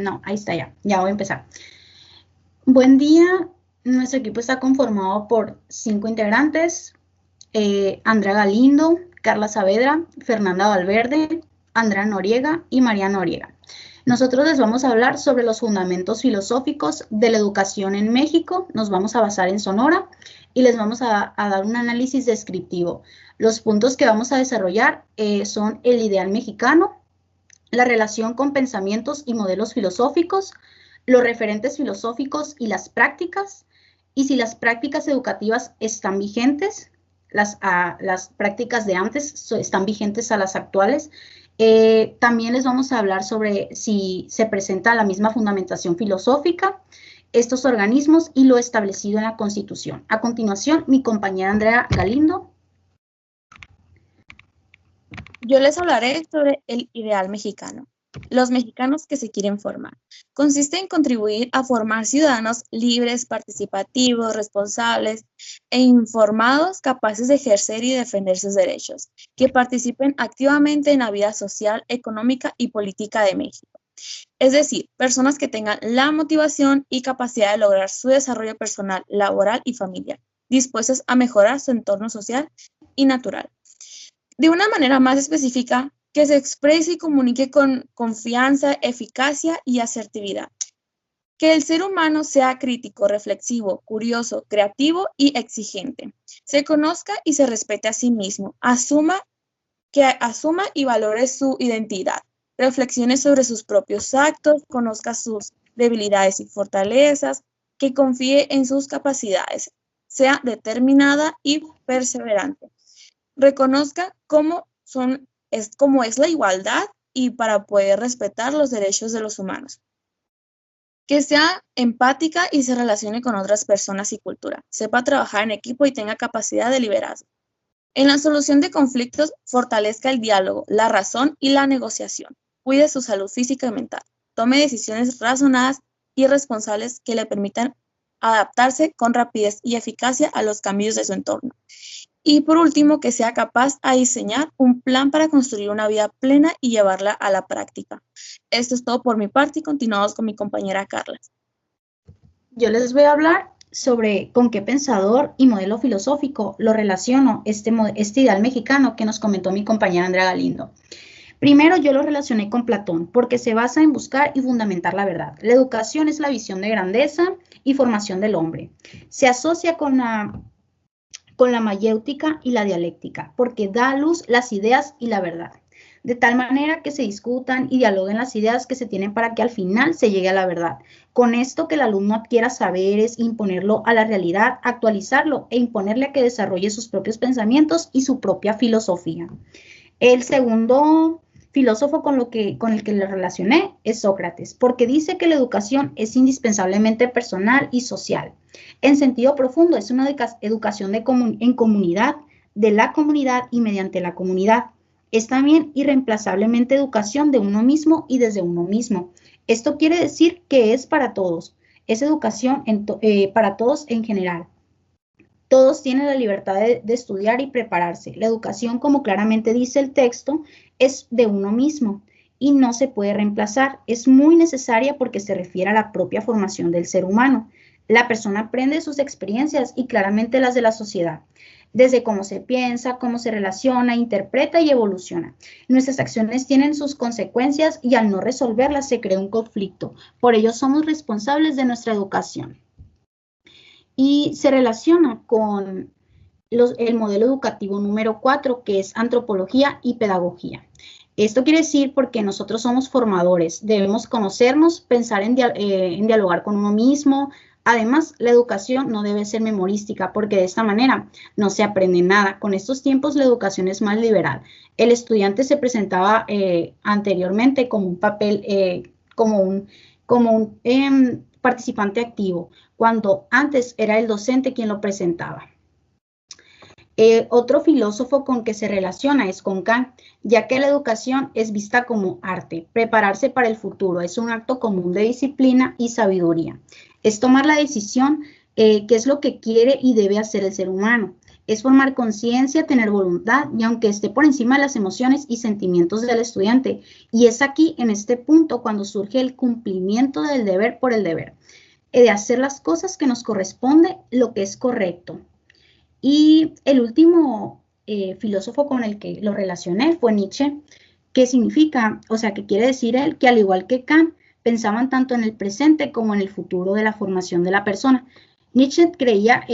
No, ahí está ya. Ya voy a empezar. Buen día. Nuestro equipo está conformado por 5 integrantes. Andrea Galindo, Carla Saavedra, Fernanda Valverde, Andrea Noriega y María Noriega. Nosotros les vamos a hablar sobre los fundamentos filosóficos de la educación en México. Nos vamos a basar en Sonora y les vamos a dar un análisis descriptivo. Los puntos que vamos a desarrollar son el ideal mexicano, la relación con pensamientos y modelos filosóficos, los referentes filosóficos y las prácticas, y si las prácticas educativas están vigentes, las prácticas de antes están vigentes a las actuales. También les vamos a hablar sobre si se presenta la misma fundamentación filosófica, estos organismos y lo establecido en la Constitución. A continuación, mi compañera Andrea Galindo. Yo les hablaré sobre el ideal mexicano. Los mexicanos que se quieren formar. Consiste en contribuir a formar ciudadanos libres, participativos, responsables e informados, capaces de ejercer y defender sus derechos, que participen activamente en la vida social, económica y política de México. Es decir, personas que tengan la motivación y capacidad de lograr su desarrollo personal, laboral y familiar, dispuestos a mejorar su entorno social y natural. De una manera más específica, que se exprese y comunique con confianza, eficacia y asertividad. Que el ser humano sea crítico, reflexivo, curioso, creativo y exigente. Se conozca y se respete a sí mismo. Asuma y valore su identidad. Reflexione sobre sus propios actos, conozca sus debilidades y fortalezas, que confíe en sus capacidades, sea determinada y perseverante. Reconozca cómo es la igualdad y para poder respetar los derechos de los humanos. Que sea empática y se relacione con otras personas y cultura. Sepa trabajar en equipo y tenga capacidad de liderazgo. En la solución de conflictos, fortalezca el diálogo, la razón y la negociación. Cuide su salud física y mental. Tome decisiones razonadas y responsables que le permitan adaptarse con rapidez y eficacia a los cambios de su entorno. Y por último, que sea capaz de diseñar un plan para construir una vida plena y llevarla a la práctica. Esto es todo por mi parte y continuamos con mi compañera Carla. Yo les voy a hablar sobre con qué pensador y modelo filosófico lo relaciono este ideal mexicano que nos comentó mi compañera Andrea Galindo. Primero, yo lo relacioné con Platón, porque se basa en buscar y fundamentar la verdad. La educación es la visión de grandeza y formación del hombre. Se asocia con la mayéutica y la dialéctica, porque da a luz las ideas y la verdad, de tal manera que se discutan y dialoguen las ideas que se tienen para que al final se llegue a la verdad. Con esto que el alumno adquiera saberes, imponerlo a la realidad, actualizarlo e imponerle a que desarrolle sus propios pensamientos y su propia filosofía. El segundo filósofo con el que le relacioné es Sócrates, porque dice que la educación es indispensablemente personal y social. En sentido profundo, es una educación en comunidad, de la comunidad y mediante la comunidad. Es también irreemplazablemente educación de uno mismo y desde uno mismo. Esto quiere decir que es para todos, es educación para todos en general. Todos tienen la libertad de estudiar y prepararse. La educación, como claramente dice el texto, es de uno mismo y no se puede reemplazar. Es muy necesaria porque se refiere a la propia formación del ser humano. La persona aprende sus experiencias y claramente las de la sociedad, desde cómo se piensa, cómo se relaciona, interpreta y evoluciona. Nuestras acciones tienen sus consecuencias y al no resolverlas se crea un conflicto. Por ello somos responsables de nuestra educación. Y se relaciona con el modelo educativo número 4, que es antropología y pedagogía. Esto quiere decir porque nosotros somos formadores, debemos conocernos, pensar en dialogar con uno mismo. Además, la educación no debe ser memorística porque de esta manera no se aprende nada. Con estos tiempos la educación es más liberal. El estudiante se presentaba anteriormente como un papel, como un participante activo, cuando antes era el docente quien lo presentaba. Otro filósofo con que se relaciona es con Kant, ya que la educación es vista como arte, prepararse para el futuro, es un acto común de disciplina y sabiduría. Es tomar la decisión qué es lo que quiere y debe hacer el ser humano. Es formar conciencia, tener voluntad, y aunque esté por encima de las emociones y sentimientos del estudiante. Y es aquí, en este punto, cuando surge el cumplimiento del deber por el deber, de hacer las cosas que nos corresponde, lo que es correcto. Y el último filósofo con el que lo relacioné fue Nietzsche, que significa, o sea, que quiere decir él que al igual que Kant, pensaban tanto en el presente como en el futuro de la formación de la persona. Nietzsche creía,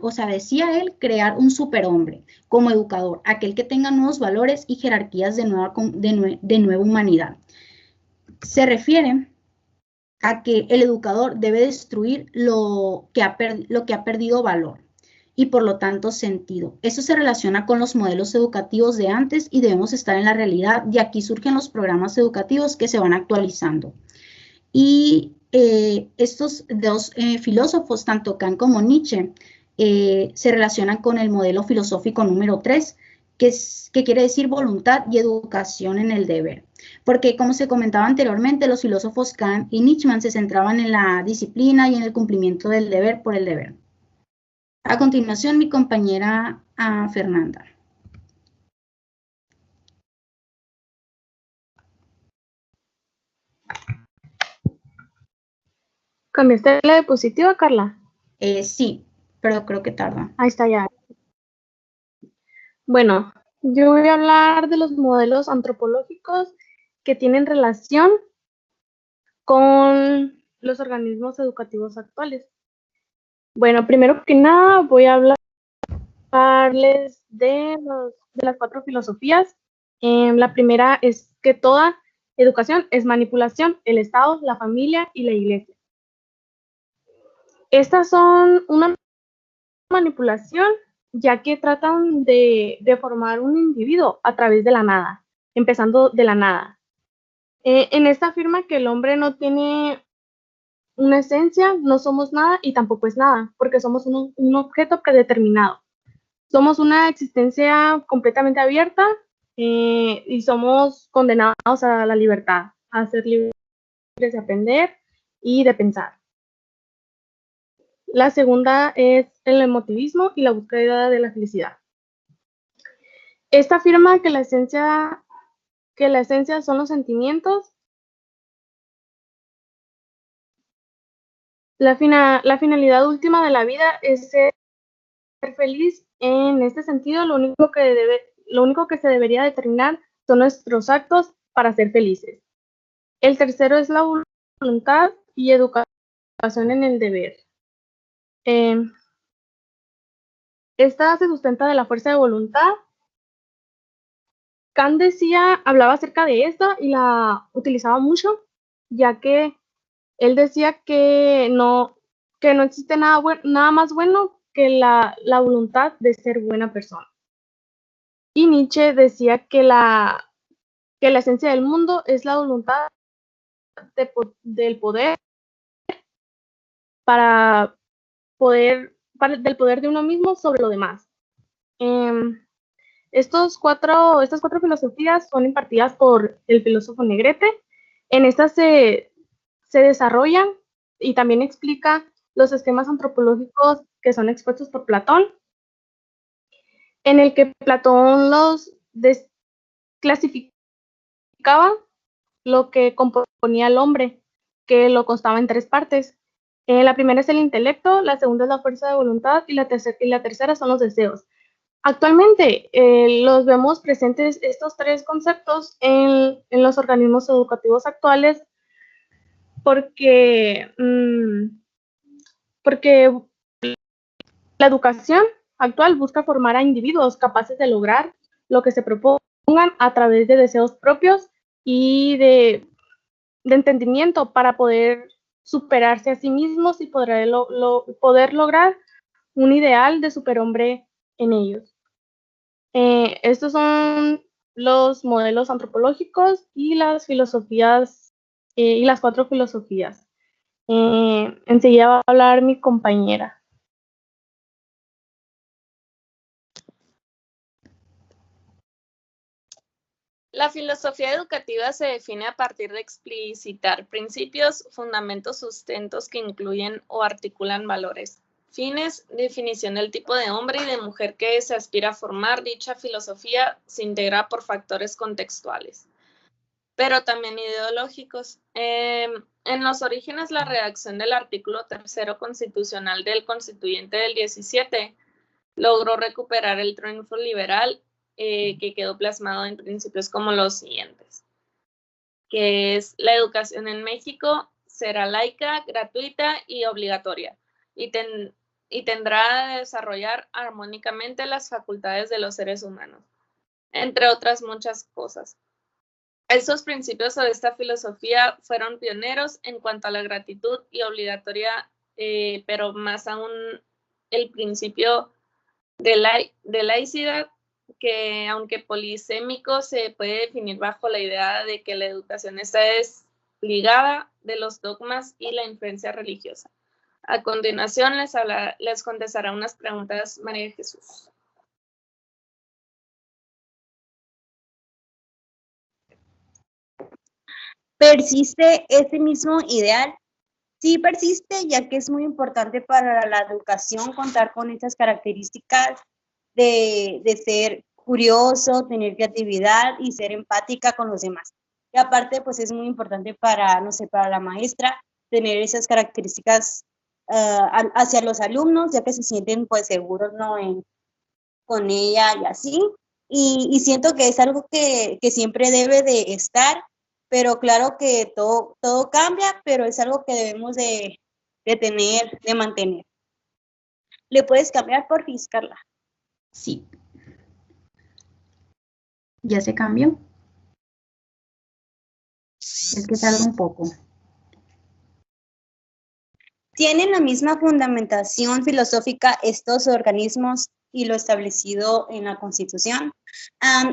o sea, decía él, crear un superhombre como educador, aquel que tenga nuevos valores y jerarquías de nueva humanidad. Se refiere a que el educador debe destruir lo que ha perdido valor y por lo tanto sentido. Eso se relaciona con los modelos educativos de antes y debemos estar en la realidad, y aquí surgen los programas educativos que se van actualizando. Y estos dos filósofos, tanto Kant como Nietzsche, se relacionan con el modelo filosófico número 3, que quiere decir voluntad y educación en el deber. Porque, como se comentaba anteriormente, los filósofos Kant y Nietzsche se centraban en la disciplina y en el cumplimiento del deber por el deber. A continuación, mi compañera Fernanda. ¿Cambiaste la diapositiva, Carla? Sí, pero creo que tarda. Ahí está ya. Bueno, yo voy a hablar de los modelos antropológicos que tienen relación con los organismos educativos actuales. Bueno, primero que nada voy a hablarles de las 4 filosofías. La primera es que toda educación es manipulación, el Estado, la familia y la iglesia. Estas son una manipulación, ya que tratan de formar un individuo a través de la nada, empezando de la nada. En esta afirma que el hombre no tiene una esencia, no somos nada y tampoco es nada, porque somos un objeto predeterminado. Somos una existencia completamente abierta y somos condenados a la libertad, a ser libres de aprender y de pensar. La segunda es el emotivismo y la búsqueda de la felicidad. Esta afirma que la esencia son los sentimientos. La finalidad última de la vida es ser feliz. En este sentido, lo único que se debería determinar son nuestros actos para ser felices. El tercero es la voluntad y educación en el deber. Esta se sustenta de la fuerza de voluntad. Kant hablaba acerca de esta y la utilizaba mucho, ya que él decía que no existe nada más bueno que la voluntad de ser buena persona. Y Nietzsche decía que la esencia del mundo es la voluntad del poder del poder de uno mismo sobre lo demás. Estas cuatro filosofías son impartidas por el filósofo Negrete. En estas se desarrollan y también explica los esquemas antropológicos que son expuestos por Platón, en el que Platón los clasificaba lo que componía el hombre, que lo constaba en 3 partes. La primera es el intelecto, la segunda es la fuerza de voluntad y la tercera son los deseos. Actualmente los vemos presentes estos 3 conceptos en los organismos educativos actuales porque la educación actual busca formar a individuos capaces de lograr lo que se propongan a través de deseos propios y de entendimiento para poder superarse a sí mismos y poder lograr un ideal de superhombre en ellos. Estos son los modelos antropológicos y las filosofías y las 4 filosofías. Enseguida va a hablar mi compañera. La filosofía educativa se define a partir de explicitar principios, fundamentos, sustentos que incluyen o articulan valores. Fines, definición del tipo de hombre y de mujer que se aspira a formar. Dicha filosofía se integra por factores contextuales, pero también ideológicos. En los orígenes, la redacción del artículo 3º constitucional del Constituyente del 17 logró recuperar el triunfo liberal que quedó plasmado en principios como los siguientes, que es: la educación en México será laica, gratuita y obligatoria, y tendrá a desarrollar armónicamente las facultades de los seres humanos, entre otras muchas cosas. Estos principios o esta filosofía fueron pioneros en cuanto a la gratitud y obligatoria, pero más aún el principio de laicidad, que aunque polisémico, se puede definir bajo la idea de que la educación está desligada de los dogmas y la influencia religiosa. A continuación les contestará unas preguntas María Jesús. ¿Persiste ese mismo ideal? Sí persiste, ya que es muy importante para la educación contar con estas características de ser curioso, tener creatividad y ser empática con los demás. Y aparte, pues es muy importante para, no sé, para la maestra, tener esas características hacia los alumnos, ya que se sienten pues seguros, ¿no? Con ella y así. Y siento que es algo que siempre debe de estar, pero claro que todo cambia, pero es algo que debemos de tener, de mantener. ¿Le puedes cambiar, por fin, Carla? Sí. ¿Ya se cambió? Es que tarda un poco. ¿Tienen la misma fundamentación filosófica estos organismos y lo establecido en la Constitución?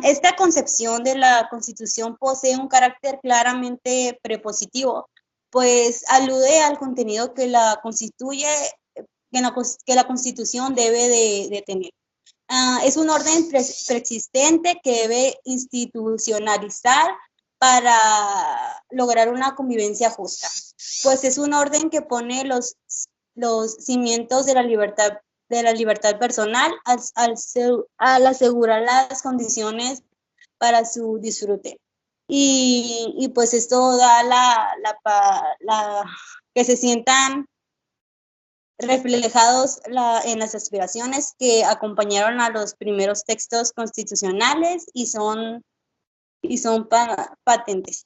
Esta concepción de la Constitución posee un carácter claramente prepositivo, pues alude al contenido que la constituye, que la Constitución debe de tener. Es un orden preexistente que debe institucionalizar para lograr una convivencia justa, pues es un orden que pone los cimientos de la libertad personal al asegurar las condiciones para su disfrute. Y pues esto da que se sientan reflejados en las aspiraciones que acompañaron a los primeros textos constitucionales y son patentes.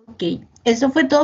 Ok, eso fue todo